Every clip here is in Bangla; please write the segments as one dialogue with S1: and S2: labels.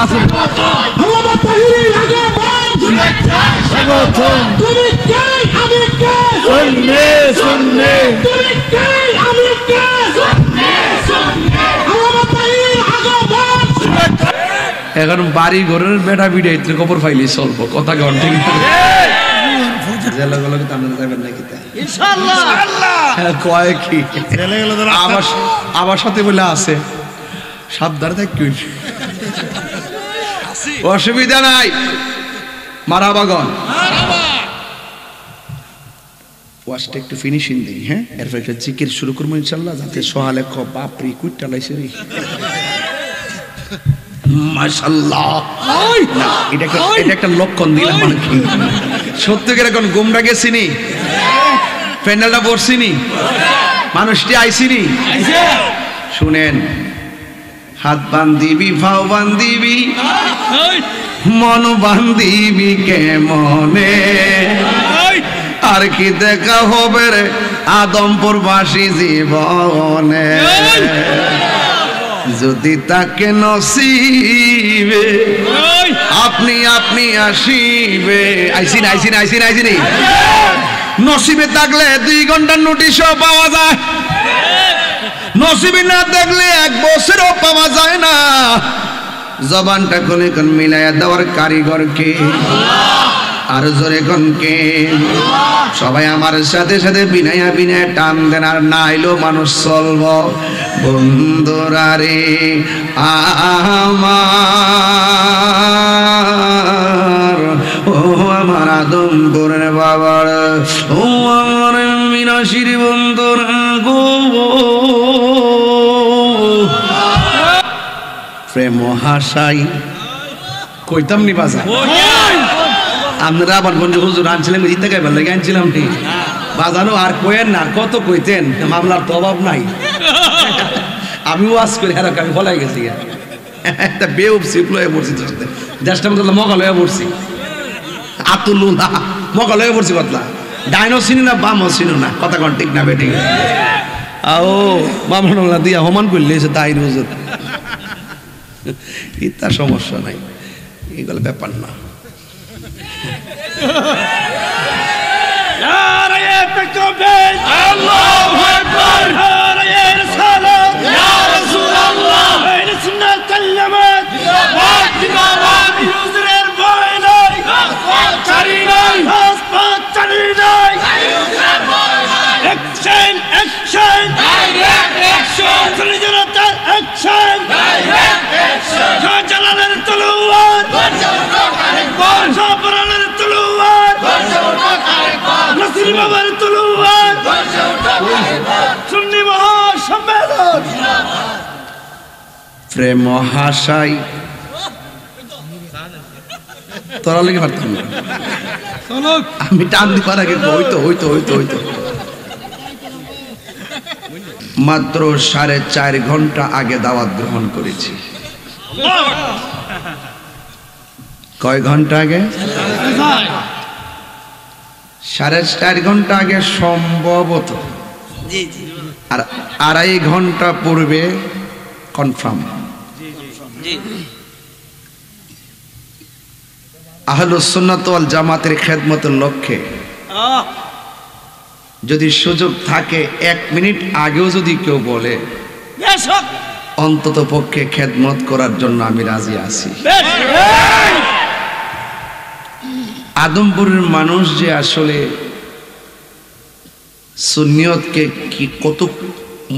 S1: আছে
S2: আল্লামা তাহিরের আগমন
S1: স্বাগতম
S2: তুমি কে আমি কে
S1: সুন্নি সুন্নি
S2: তুমি কে আমি কে সুন্নি সুন্নি আল্লামা তাহিরের আগমন
S3: এখন বাড়ি ঘরের বেটা বিড়াই তুই খবর পাইলি চলবো কথা কন ঠিক কয় কি আমার সাথে বলে আছে সাবধানে থাকি অসুবিধা নাই মারাবাগন ওয়াজটা একটু ফিনিশিং দিই হ্যাঁ এরপর একটা জিকির শুরু করবো ইনশাল্লাহ যাতে সোহালে ক বাপরি কুইটা লাইছে রে মাশাআল্লাহ না এটা একটা লক্ষণ দিলাম আর কি সত্যি করে এখন গুমরা গেছিনি প্যান্ডেলটা বসছিনি মানুষটি আইসিনি শুনেন হাত বান্ধিবি ভাও বান্ধিবি মন বান্ধিবি কেমনে আর কি দেখা হবে রে আদমপুরবাসী জীবনে যদি তাকে নসিবে আপনি আপনি আসিবে আইসিনি নসিবে থাকলে 2 ঘন্টার নোটিশও পাওয়া যায় নসিবে না থাকলে 1 বছরও পাওয়া যায় না জবানটা কোনে কোন মিলায়া দেওয়ার কারিগর কে আর জোরে কোন কে সবাই আমার সাথে সাথে বিনায়া বিনায় টান দেন আর না আইলো মানুষ চলব বন্ধুরা রে আমার ও আমার আদমপুরের বাবার ও আমার মিনাশির বন্ধুরা গো প্রেম হাসাই কইতাম নি বাজা আপনারা আবার বন্ধু হুজুর আনছিলেন ইতে গাইবার লাগে আনছিলাম ঠিক বাজানো আর কয়েন না কত কইতেন মামলার তো অভাব নাই আমি ওয়াজ করে হেরা আমি ফলাই গেছি একটা বেউপ সিপ্লয়ে পড়ছি দেশটা মতো মগাল হয়ে পড়ছি আতুল্লুল্লাহ মগাল হয়ে পড়ছি কথা ডাইনো চিনি না বামও চিনো না কথা কন ঠিক না বেঠিক আও বামনলা দিয়া হমান করলে তাই হুজুর ইতা সমস্যা নাই এগুলো ব্যাপার না
S2: নারায়ে তাকবীর আল্লাহু আকবার নারায়ে রিসালাত ইয়া রাসূলুল্লাহ বাইনা সুন্নাত কাল্লামাত জিন্দাবাদ জিন্দাবাদ হুজুরের ভয় নাই চারি নাই আসপাত চারি নাই হুজুরের ভয় নাই action action direct action solidarity action direct action জালালের তলোয়ার বর সাবরানের তলোয়ার নাসির বাবার তলোয়ার সুন্নি মহাসম্মেলন
S3: প্রেম হাসাই তোরা লেগে পারতাম না আমি টান দিবার আগে হইতো মাত্র 4.5 ঘন্টা আগে দাওয়াত গ্রহণ করেছি কয় ঘন্টা আগে 4.5 ঘন্টা আগে সম্ভবত আর 2.5 ঘন্টা পূর্বে কনফার্ম আহলুস সুন্নাত ওয়াল জামাতের খেদমতের লক্ষ্যে যদি সুযোগ থাকে 1 মিনিট আগেও যদি কেউ বলে অন্তত পক্ষে খেদমত করার জন্য আমি রাজি আছি আদমপুরের মানুষ যে আসলে সুন্নিয়তকে কি কত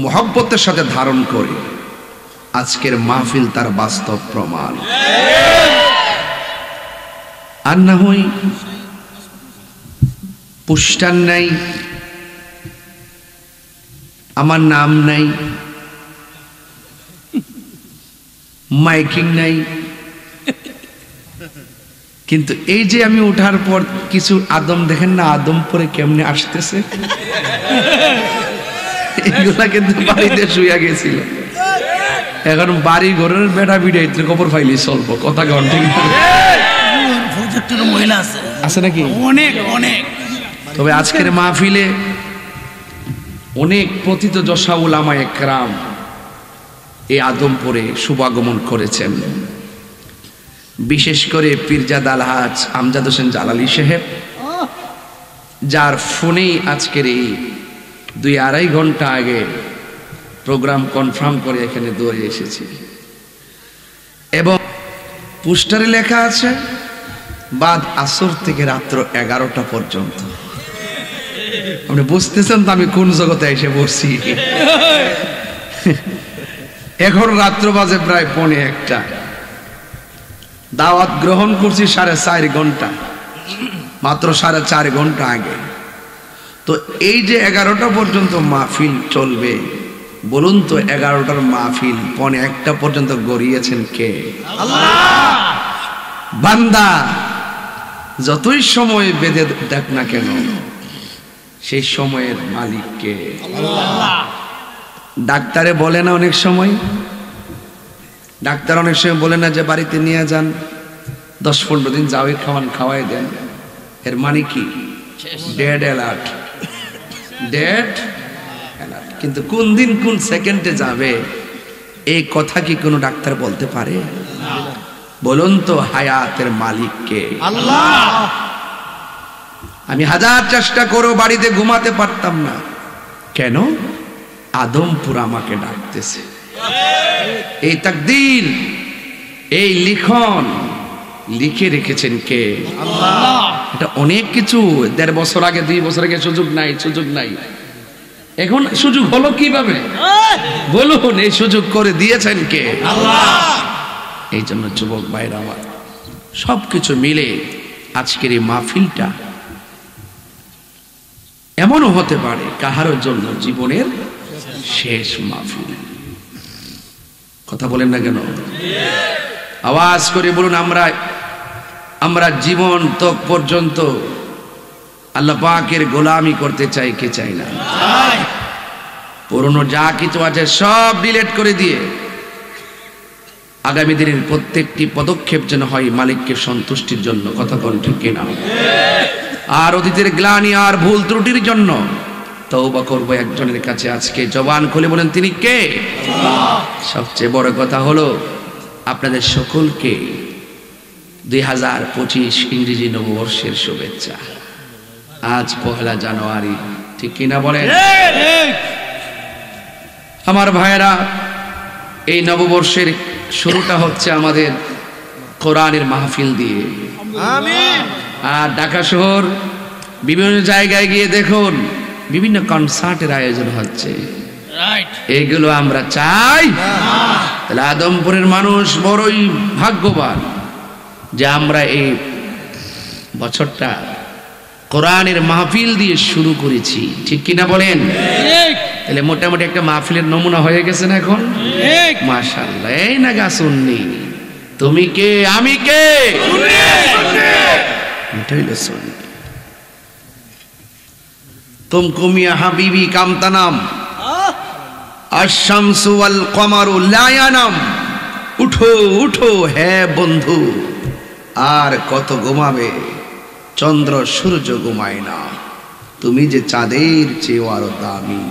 S3: মহব্বতের সাথে ধারণ করে আজকের মাহফিল তার বাস্তব প্রমাণ আর না হই পোস্টার নাই আমার নাম নাই মাইকিং নাই কিন্তু এই যে আমি ওঠার পর কিছু আদম দেখেন না আদম পরে কেমনে আসতেছে এগুলা কিন্তু বাড়িতে শুয়ে গেছিল এখন বাড়ি ঘরের বেটা বিড়াই তুই খবর পাইলি চলবো কথা কন ঠিক
S1: মহিলা আছে
S3: আছে নাকি
S1: অনেক অনেক
S3: তবে আজকের মাহফিলে অনেক পতিত যশা উলামায়ে কেরাম এই আদমপুরে শুভাগমন করেছেন বিশেষ করে পীরজাদা আলহাজ আমজাদ হোসেন জালালি সাহেব, যার ফোনেই আজকের এই 2-2.5 ঘন্টা আগে প্রোগ্রাম কনফার্ম করে এখানে দৌড়ে এসেছি। এবং পোস্টারে লেখা আছে বাদ আসর থেকে রাত্র 11টা পর্যন্ত। আপনি বুঝতেছেন তো আমি কোন জগতে এসে বসছি। এখন রাত্র বাজে প্রায় 1:45। দাওয়াত গ্রহণ করছি 4.5 ঘন্টা, মাত্র 4.5 ঘন্টা আগে। তো এই যে 11টা পর্যন্ত মাহফিল চলবে, বলুন তো 11টার মাহফিল 1:45 পর্যন্ত গড়িয়েছেন কে? আল্লাহ। বান্দা যতই সময় বেঁধে দেখ না কেন, সেই সময়ের মালিক কে? আল্লাহ। ডাক্তারে বলে না অনেক সময়, ডাক্তার অনেক সময় বলে না যে বাড়িতে নিয়ে যান, 10-15 দিন যাওয়াই খাওয়াই দেন। এর মানে কি? Dead alert, dead alert. কিন্তু কোন দিন কোন সেকেন্ডে যাবে এই কথা কি কোনো ডাক্তার বলতে পারে? বলুন তো হায়াতের মালিক কে? আল্লাহ। আমি 1000 চেষ্টা করেও বাড়িতে ঘুমাতে পারতাম না। কেন? আদমপুর আমাকে ডাকতেছে। এই তাকদীর, এই লিখন লিখে রেখেছেন কে? আল্লাহ। এটা অনেক কিছু। 1.5 বছর আগে 2 বছর আগে সুযোগ নাই। এখন সুযোগ হলো কিভাবে? বলুন, এই সুযোগ করে দিয়েছেন কে? আল্লাহ। এই জন্য যুবক ভাইরা আমার, সবকিছু মিলে আজকের এই মাহফিলটা এমনও হতে পারে কাহারও জন্য জীবনের শেষ মাহফিল। কথা বলেন না কেন? আওয়াজ করে বলুন, আমরা জীবন তক পর্যন্ত আল্লাহ পাকের গোলামি করতে চাই কে চাই না? পুরনো যা কিছু আছে সব ডিলিট করে দিয়ে আগামী দিনের প্রত্যেকটি পদক্ষেপ যেন হয় মালিককে সন্তুষ্টির জন্য। কথা কোন ঠিক কিনা? আর অতীতের গ্লানি আর ভুল ত্রুটির জন্য তওবা করবো একজনের কাছে। আজকে জবান খুলে বলেন তিনি কে? আল্লাহ। সবচেয়ে বড় কথা হলো আপনাদের সকলকে 2025 ইংরেজি নববর্ষের শুভেচ্ছা। আজ 1 জানুয়ারি, ঠিক কিনা বলেন? আমার ভাইয়েরা, এই নববর্ষের শুরুটা হচ্ছে আমাদের কোরআনের মাহফিল দিয়ে। আমিন। আর ঢাকা শহর বিভিন্ন জায়গায় গিয়ে দেখুন বিভিন্ন কনসার্টের আয়োজন হচ্ছে। এগুলো আমরা চাই? তাহলে আদমপুরের মানুষ বড়ই ভাগ্যবান যে আমরা এই বছরটা কোরআনের মাহফিল দিয়ে শুরু করেছি। ঠিক কিনা বলেন? তাহলে মোটামুটি একটা মাহফিলের নমুনা হয়ে গেছে না এখন? মাশাআল্লাহ। এই না গা সুন্নি, তুমি কে আমি কে? সুন্নি। তুমকো মিয়া হাবিবি কামতানাম, আশ-শামসু ওয়াল কমারু লা ইয়ানাম। উঠো উঠো হে বন্ধু, আর কত ঘুমাবে, চন্দ্র সূর্য ঘুমায় না, তুমি যে চাঁদের চেয়ে আরো দামি।